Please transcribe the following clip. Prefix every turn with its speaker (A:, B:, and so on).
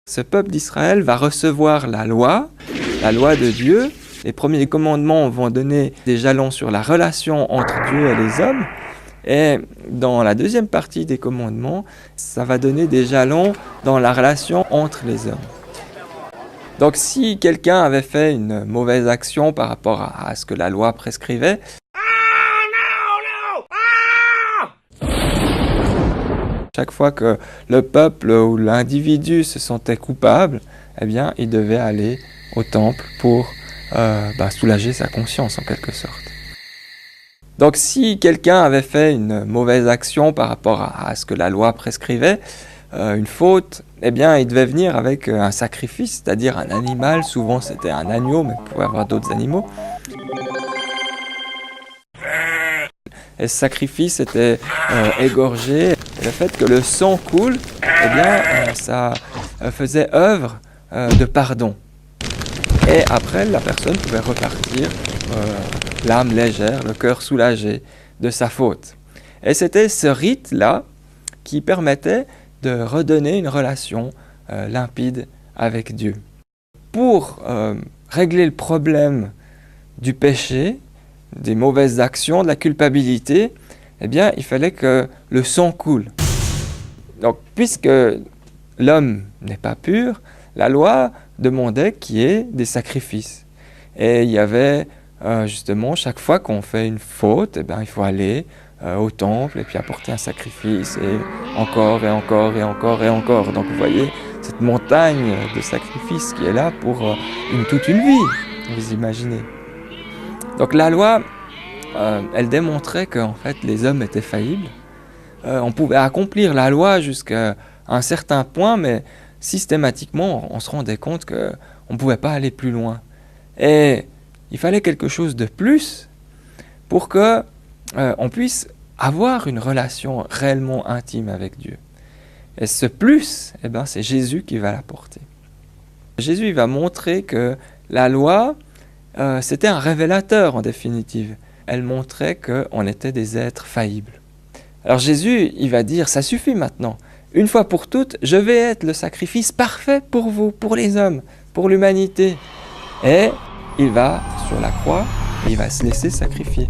A: Ce peuple d'Israël va recevoir la loi de Dieu. Les premiers commandements vont donner des jalons sur la relation entre Dieu et les hommes. Et dans la deuxième partie des commandements, ça va donner des jalons dans la relation entre les hommes. Donc si quelqu'un avait fait une mauvaise action par rapport à ce que la loi prescrivait, chaque fois que le peuple ou l'individu se sentait coupable, eh bien, il devait aller au temple pour soulager sa conscience en quelque sorte. Donc si quelqu'un avait fait une mauvaise action par rapport à ce que la loi prescrivait, une faute, eh bien, il devait venir avec un sacrifice, c'est-à-dire un animal. Souvent c'était un agneau, mais il pouvait y avoir d'autres animaux. Et ce sacrifice était égorgé. Et le fait que le sang coule, eh bien, ça faisait œuvre de pardon. Et après, la personne pouvait repartir l'âme légère, le cœur soulagé de sa faute. Et c'était ce rite-là qui permettait de redonner une relation limpide avec Dieu. Pour régler le problème du péché, des mauvaises actions, de la culpabilité, eh bien, il fallait que le sang coule. Donc, puisque l'homme n'est pas pur, la loi demandait qu'il y ait des sacrifices. Et il y avait justement, chaque fois qu'on fait une faute, eh bien, il faut aller au temple et puis apporter un sacrifice, et encore et encore et encore et encore. Donc vous voyez cette montagne de sacrifices qui est là pour toute une vie, vous imaginez. Donc la loi, elle démontrait qu'en fait les hommes étaient faillibles. On pouvait accomplir la loi jusqu'à un certain point, mais systématiquement on se rendait compte qu'on ne pouvait pas aller plus loin. Et il fallait quelque chose de plus pour que on puisse avoir une relation réellement intime avec Dieu. Et ce plus, eh ben, c'est Jésus qui va l'apporter. Jésus il va montrer que la loi, c'était un révélateur en définitive. Elle montrait qu'on était des êtres faillibles. Alors Jésus, il va dire, ça suffit maintenant. Une fois pour toutes, je vais être le sacrifice parfait pour vous, pour les hommes, pour l'humanité. Et il va sur la croix et il va se laisser sacrifier.